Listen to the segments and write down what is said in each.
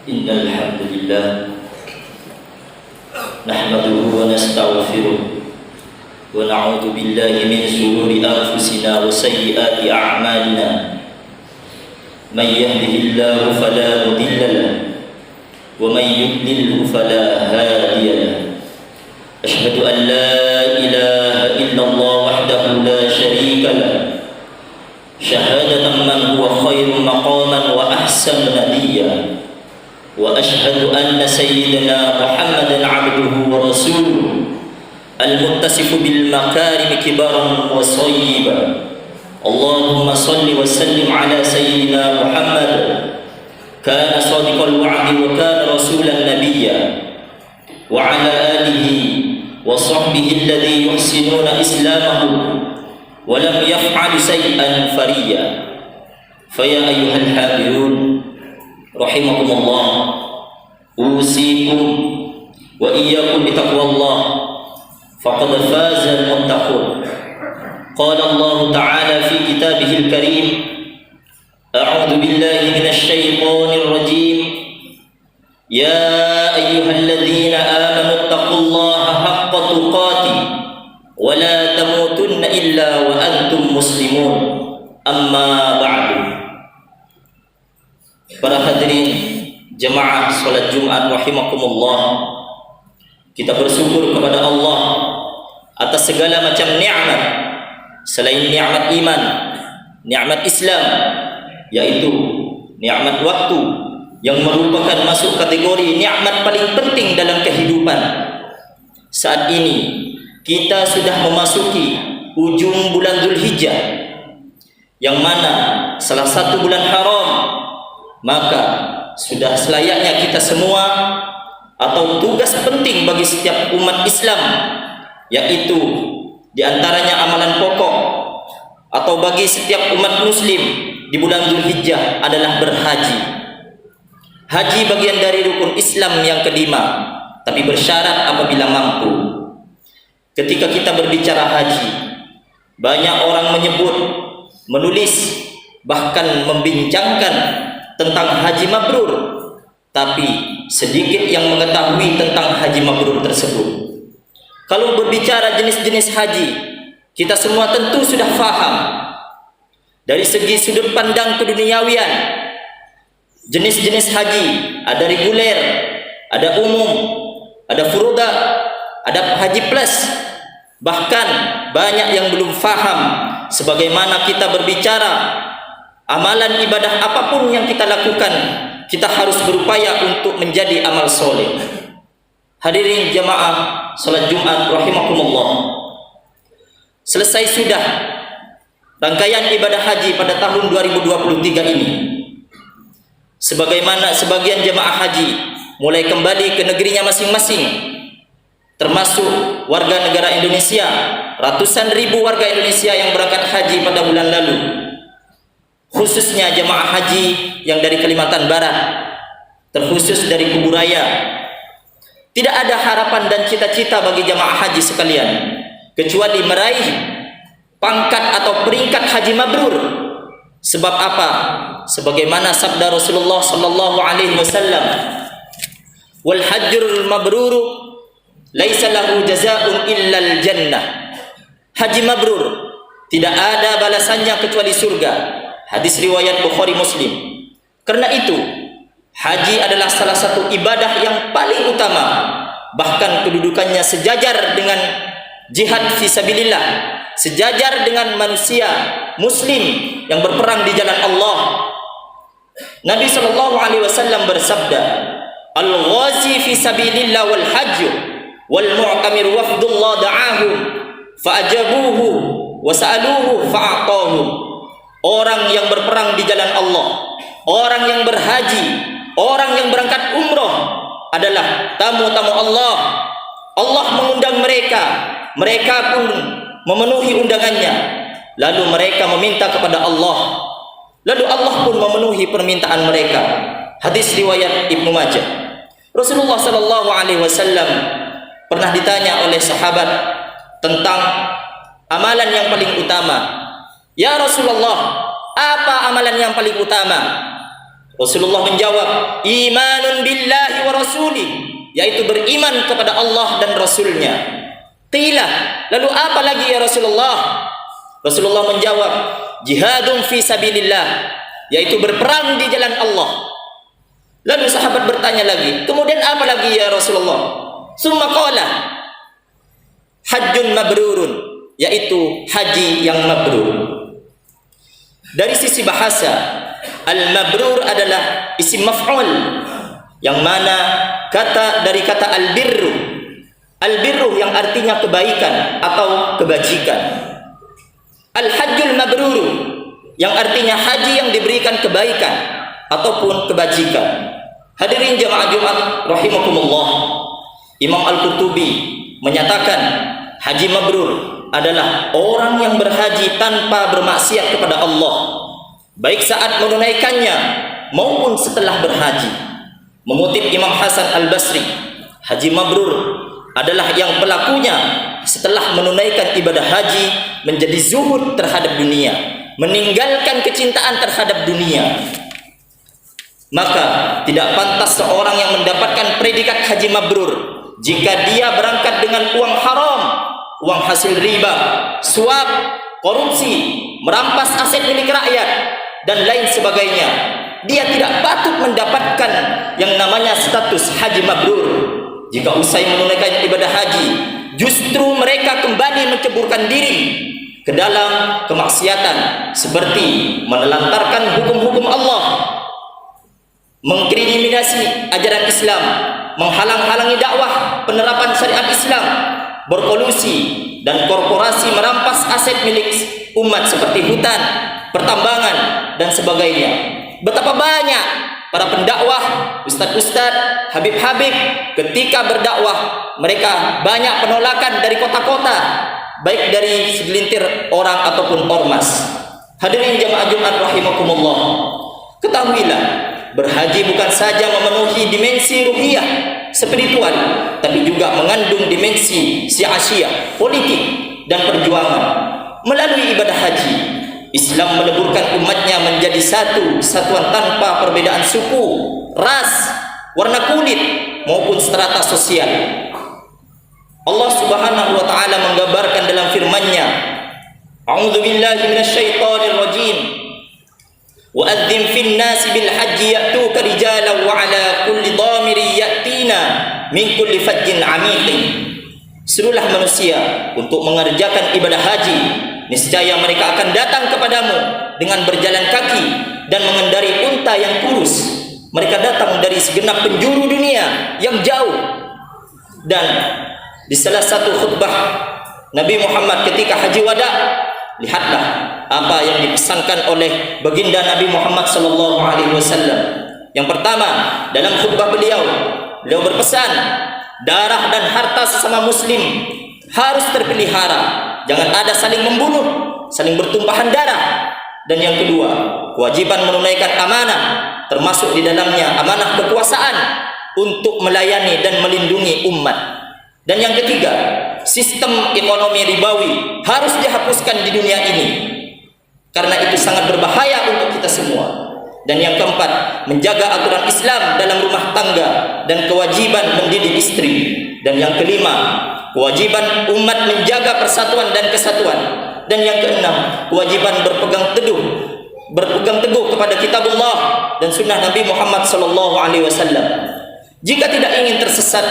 إن الحمد لله نحمده ونستغفره ونعوذ بالله من شرور أنفسنا وسيئات أعمالنا من يهده الله فلا مضل له ومن يضلله فلا هادي له أشهد أن لا إله إلا الله وحده لا شريك له شهادة من هو خير مقاما وأحسن نديا وأشهد أن سيدنا محمدا عبده ورسوله المتصف بالمكارم كبارا وصيبا اللهم صل وسلم على سيدنا محمد كان صادق الوعد وكان رسولا نبيا وعلى آله وصحبه الذي يحسنون إسلامه ولم يفعل شيئا فريا فيا أيها الحاضرون رحمكم الله أوصيكم وإياكم بتقوى الله فقد فاز المتقون قال الله تعالى في كتابه الكريم أعوذ بالله من الشيطان الرجيم يا أيها الذين آمنوا اتقوا الله حق تقاته ولا تموتن إلا وأنتم مسلمون أما بعد. Para hadirin jemaah salat Jumat rahimakumullah, kita bersyukur kepada Allah atas segala macam nikmat selain nikmat iman, nikmat Islam, yaitu nikmat waktu yang merupakan masuk kategori nikmat paling penting dalam kehidupan. Saat ini kita sudah memasuki ujung bulan Zulhijjah, yang mana salah satu bulan haram. Maka sudah selayaknya kita semua, atau tugas penting bagi setiap umat Islam, yaitu diantaranya amalan pokok atau bagi setiap umat muslim di bulan Zulhijjah adalah berhaji. Haji bagian dari rukun Islam yang kelima, tapi bersyarat apabila mampu. Ketika kita berbicara haji, banyak orang menyebut, menulis, bahkan membincangkan tentang haji mabrur, tapi sedikit yang mengetahui tentang haji mabrur tersebut. Kalau berbicara jenis-jenis haji, kita semua tentu sudah faham dari segi sudut pandang keduniawian. Jenis-jenis haji ada reguler, ada umum, ada furuda, ada haji plus. Bahkan banyak yang belum faham sebagaimana kita berbicara amalan ibadah apapun yang kita lakukan, kita harus berupaya untuk menjadi amal soleh. Hadirin jamaah salat Jumat rahimakumullah, selesai sudah rangkaian ibadah haji pada tahun 2023 ini. Sebagaimana sebagian jamaah haji mulai kembali ke negerinya masing-masing, termasuk warga negara Indonesia, ratusan ribu warga Indonesia yang berangkat haji pada bulan lalu, khususnya jemaah haji yang dari Kalimantan Barat, terkhusus dari Kuburaya. Tidak ada harapan dan cita-cita bagi jemaah haji sekalian kecuali meraih pangkat atau peringkat haji mabrur. Sebab apa? Sebagaimana sabda Rasulullah sallallahu alaihi wasallam, wal hajjul mabrur laisa lahu jazaa'un illa al jannah. Haji mabrur tidak ada balasannya kecuali surga. Hadis riwayat Bukhari Muslim. Karena itu, haji adalah salah satu ibadah yang paling utama. Bahkan kedudukannya sejajar dengan jihad fisabilillah, sejajar dengan manusia muslim yang berperang di jalan Allah. Nabi SAW bersabda, al-ghazi fisabilillah wal hajj wal mu'tamir wafdullah da'ahum fa'ajabuhu wa sa'aluhu fa'atahum. Orang yang berperang di jalan Allah, orang yang berhaji, orang yang berangkat umroh adalah tamu-tamu Allah. Allah mengundang mereka, mereka pun memenuhi undangannya. Lalu mereka meminta kepada Allah, lalu Allah pun memenuhi permintaan mereka. Hadis riwayat Ibnu Majah. Rasulullah sallallahu alaihi wasallam pernah ditanya oleh sahabat tentang amalan yang paling utama. Ya Rasulullah, apa amalan yang paling utama? Rasulullah menjawab, imanun billahi wa rasulih, yaitu beriman kepada Allah dan Rasulnya. Qila, lalu apa lagi ya Rasulullah? Rasulullah menjawab, jihadun fi sabilillah, yaitu berperang di jalan Allah. Lalu sahabat bertanya lagi, kemudian apa lagi ya Rasulullah? Summa qala, hajjun mabrurun, yaitu haji yang mabrur. Dari sisi bahasa, al-mabrur adalah isim maf'ul, yang mana dari kata al-birru. Al-birru yang artinya kebaikan atau kebajikan. Al-hajjul mabrur yang artinya haji yang diberikan kebaikan ataupun kebajikan. Hadirin jamaah Jumat rahimakumullah, Imam Al-Qurtubi menyatakan haji mabrur adalah orang yang berhaji tanpa bermaksiat kepada Allah, baik saat menunaikannya maupun setelah berhaji. Mengutip Imam Hasan Al-Basri, haji mabrur adalah yang pelakunya setelah menunaikan ibadah haji menjadi zuhud terhadap dunia, meninggalkan kecintaan terhadap dunia. Maka tidak pantas seorang yang mendapatkan predikat haji mabrur jika dia berangkat dengan uang haram, uang hasil riba, suap, korupsi, merampas aset milik rakyat, dan lain sebagainya. Dia tidak patut mendapatkan yang namanya status haji mabrur. Jika usai menunaikan ibadah haji, justru mereka kembali menceburkan diri ke dalam kemaksiatan, seperti menelantarkan hukum-hukum Allah, mengkriminasi ajaran Islam, menghalang-halangi dakwah penerapan syariat Islam, berkolusi dan korporasi merampas aset milik umat seperti hutan, pertambangan, dan sebagainya. Betapa banyak para pendakwah, ustadz-ustadz, habib-habib ketika berdakwah, mereka banyak penolakan dari kota-kota, baik dari segelintir orang ataupun ormas. Hadirin jamaah Jumat rahimakumullah, ketahuilah, berhaji bukan saja memenuhi dimensi ruhiyah, spiritual, tapi juga mengandung dimensi siasiyah, politik, dan perjuangan. Melalui ibadah haji, Islam meleburkan umatnya menjadi satu satuan tanpa perbedaan suku, ras, warna kulit, maupun strata sosial. Allah Subhanahu wa taala menggambarkan dalam firman-Nya, A'udzu billahi minasyaitonir rajim. Wa'adzim fin nasi bil hajji ya'tuka rijalan wa 'ala kulli dhamirin ya'tina min kulli fajjin 'amiqin. Serulah manusia untuk mengerjakan ibadah haji, niscaya mereka akan datang kepadamu dengan berjalan kaki dan mengendari unta yang kurus. Mereka datang dari segenap penjuru dunia yang jauh. Dan di salah satu khutbah Nabi Muhammad ketika haji wada, lihatlah apa yang dipesankan oleh baginda Nabi Muhammad SAW. Yang pertama, dalam khutbah beliau berpesan, darah dan harta sesama muslim harus terpelihara, jangan ada saling membunuh, saling bertumpahan darah. Dan yang kedua, kewajiban menunaikan amanah, termasuk di dalamnya amanah kekuasaan untuk melayani dan melindungi umat. Dan yang ketiga, sistem ekonomi ribawi harus dihapuskan di dunia ini, karena itu sangat berbahaya untuk kita semua. Dan yang keempat, menjaga aturan Islam dalam rumah tangga dan kewajiban mendidik istri. Dan yang kelima, kewajiban umat menjaga persatuan dan kesatuan. Dan yang keenam, kewajiban berpegang teguh kepada kitabullah dan sunnah Nabi Muhammad SAW. Jika tidak ingin tersesat,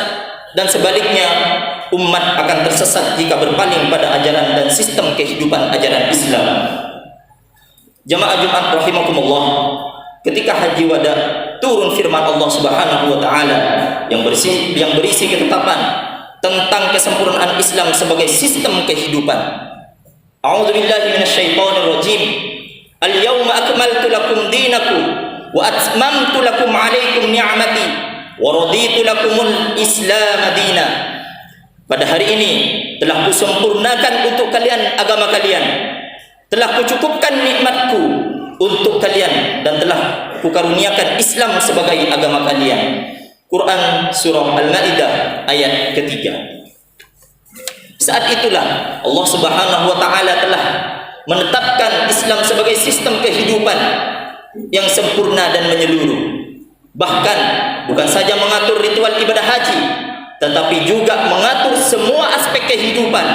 dan sebaliknya umat akan tersesat jika berpaling pada ajaran dan sistem kehidupan ajaran Islam. Jamaah Jumat rahimakumullah, ketika haji wada turun firman Allah Subhanahu wa taala yang berisi ketetapan tentang kesempurnaan Islam sebagai sistem kehidupan. A'udzu billahi minasyaitonir rajim. Al-yauma akmaltu lakum dinakum wa atmamtu lakum 'alaikum ni'mati wa raditu lakumul Islam madina. Pada hari ini telah kusempurnakan untuk kalian agama kalian, telah kucukupkan nikmatku untuk kalian, dan telah kukaruniakan Islam sebagai agama kalian. Quran surah Al-Maidah ayat ketiga. Saat itulah Allah Subhanahu wa taala telah menetapkan Islam sebagai sistem kehidupan yang sempurna dan menyeluruh. Bahkan bukan saja mengatur ritual ibadah haji, tetapi juga mengatur semua aspek kehidupan.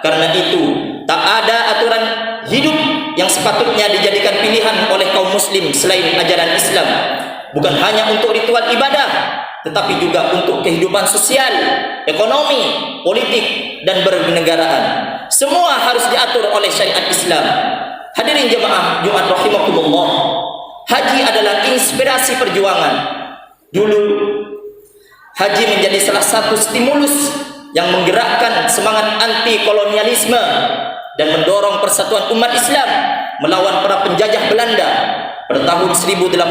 Karena itu, tak ada aturan hidup yang sepatutnya dijadikan pilihan oleh kaum muslim selain ajaran Islam. Bukan hanya untuk ritual ibadah, tetapi juga untuk kehidupan sosial, ekonomi, politik, dan bernegaraan. Semua harus diatur oleh syariat Islam. Hadirin jemaah Jumat rahimakumullah, haji adalah inspirasi perjuangan. Dulu, haji menjadi salah satu stimulus yang menggerakkan semangat anti-kolonialisme dan mendorong persatuan umat Islam melawan para penjajah Belanda. Pada tahun 1888,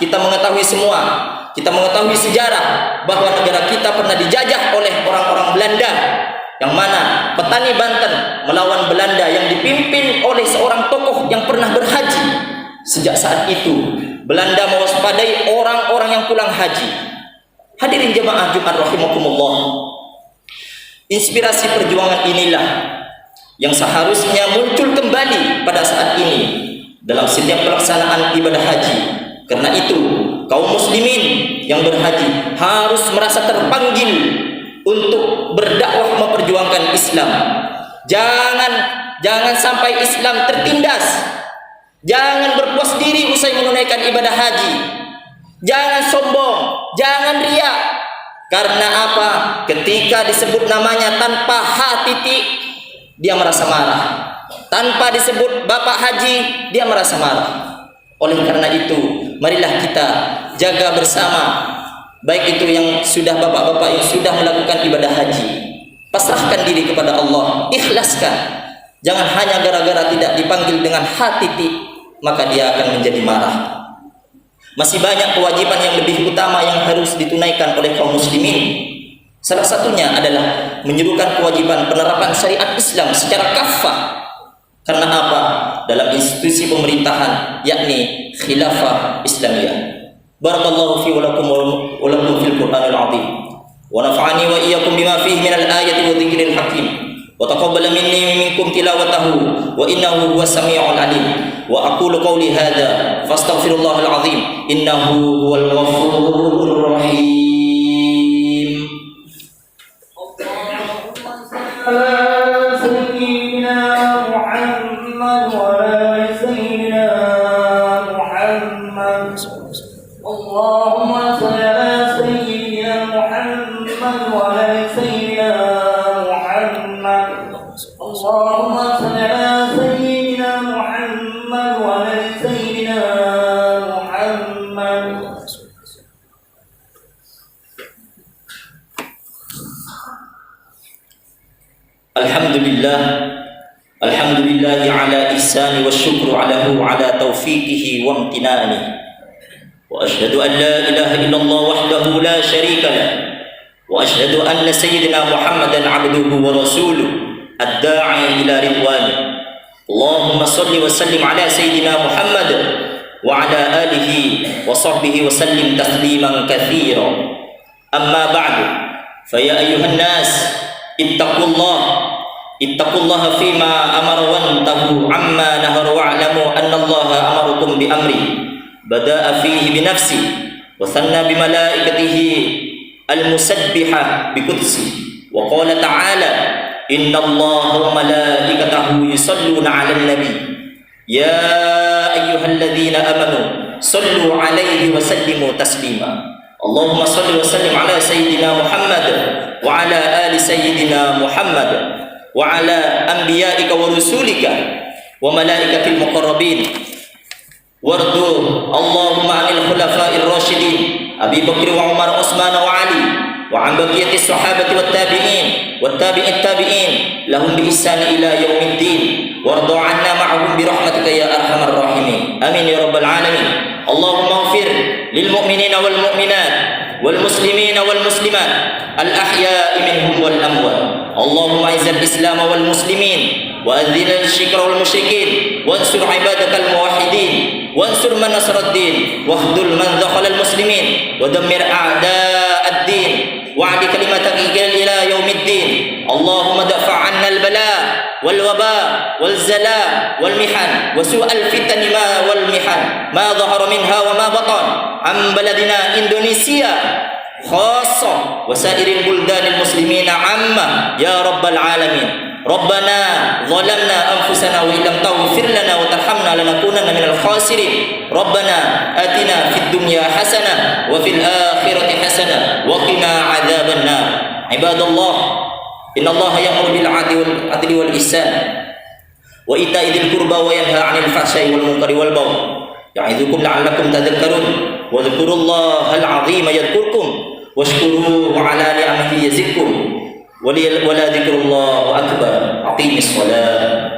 kita mengetahui sejarah bahwa negara kita pernah dijajah oleh orang-orang Belanda, yang mana petani Banten melawan Belanda yang dipimpin oleh seorang tokoh yang pernah berhaji. Sejak saat itu, Belanda mewaspadai orang-orang yang pulang haji. Hadirin jemaah Jumat rahimakumullah, inspirasi perjuangan inilah yang seharusnya muncul kembali pada saat ini dalam setiap pelaksanaan ibadah haji. Karena itu, kaum muslimin yang berhaji harus merasa terpanggil untuk berdakwah memperjuangkan Islam. Jangan sampai Islam tertindas. Jangan berpuas diri usai menunaikan ibadah haji. Jangan sombong, jangan riak. Karena apa? Ketika disebut namanya tanpa ha titik, dia merasa marah. Tanpa disebut Bapak Haji, dia merasa marah. Oleh karena itu, marilah kita jaga bersama, baik itu yang sudah bapak-bapak yang sudah melakukan ibadah haji. Pasrahkan diri kepada Allah, ikhlaskan. Jangan hanya gara-gara tidak dipanggil dengan ha titik, maka dia akan menjadi marah. Masih banyak kewajiban yang lebih utama yang harus ditunaikan oleh kaum muslimin. Salah satunya adalah menyerukan kewajiban penerapan syariat Islam secara kafah. Karena apa? Dalam institusi pemerintahan, yakni khilafah Islamiyah. Barakallahu fi wa lakum fil Qur'anil azim. Wa nafa'ani wa iyyakum bima fihi minal ayati wa dzikril hakim. Wa taqabbal minni minkum tilawatahu wa innahu huwas samii'ul 'alim. Wa aqulu qawli hadza fastaghfirullahal 'azim innahu huwal ghafurur rahim. Allahumma salli ala sayyidina Muhammad wa ala sayyidina Muhammad. Allahumma salli ala sayyidina Muhammad wa ala sayyidina Muhammad. Alhamdulillah ala ihsani wa syukru alahu ala taufiqihi wa amtinani. Wa ashhadu an la ilaha illallah wahdahu la syarika lah. Wa ashhadu anna sayyidina Muhammadan abduhu wa rasuluh ad-da'i ila ridwani. Allahumma salli wa sallim ala sayyidina Muhammad wa ala alihi wa sahbihi wa sallim tasliman katsira. Amma ba'du, fa ya ayyuhan nas ittaqullaha fima amara wa antahu amma nahara wa'lamu anna Allah amarakum bi amri bada'a fihi bi nafsi wa thanna bi malaikatihi al-musabbihah bi qudsi wa qala ta'ala inna Allaha wa malaikatahu yusalluna 'alan nabi ya ayyuhalladzina amanu sallu 'alaihi wa sallimu taslima. Allahumma salli wa sallim ala sayyidina Muhammad wa ala ali sayyidina Muhammad wa ala anbiya'ika wa rusulika wa malaikatil muqarrabin wardu Allahumma anil khulafa'ir rasyidin Abi Bakr wa Umar Utsman wa Ali wa an baqiyatis sahabati wat tabi'in wat tabi'it tabi'in lahum bi ihsan ila yaumiddin wardu 'anna ma'hum bi rahmatika ya arhamar rahimin amin ya rabbal alamin. Allahumma ighfir lil mu'minina wal mu'minat wal muslimina wal muslimat al ahya'i minhum wal amwat. Allahumma izzil islam wal muslimin وأذل الشرك والمشركين وانصر عبادك الموحدين وانصر من نصر الدين واخذل من ذخل المسلمين ودمر أعداء الدين وأعد كلمتك إلى يوم الدين. اللهم دفع عنا البلاء والوباء والزلاء والمحن وسوء الفتن والمحن ما ظهر منها وما بطن عن بلدنا إندونيسيا خاصة وسائر البلدان المسلمين عامة يا رب العالمين. ربنا ظلمنا أنفسنا وإن لم تغفر لنا وترحمنا لنكونن من الخاسرين. ربنا آتنا في الدنيا حسنة وفي الآخرة حسنة وقنا عذاب النار. عباد الله إن الله يأمر بالعدل والإحسان وإيتاء ذي القربى وينهى عن الفحشاء والمنكر والبغي يعظكم لعلكم تذكرون واذكروا الله العظيم يذكركم واشكروه على نعمه يزدكم ولذكر الله أكبر. أقيم الصلاة.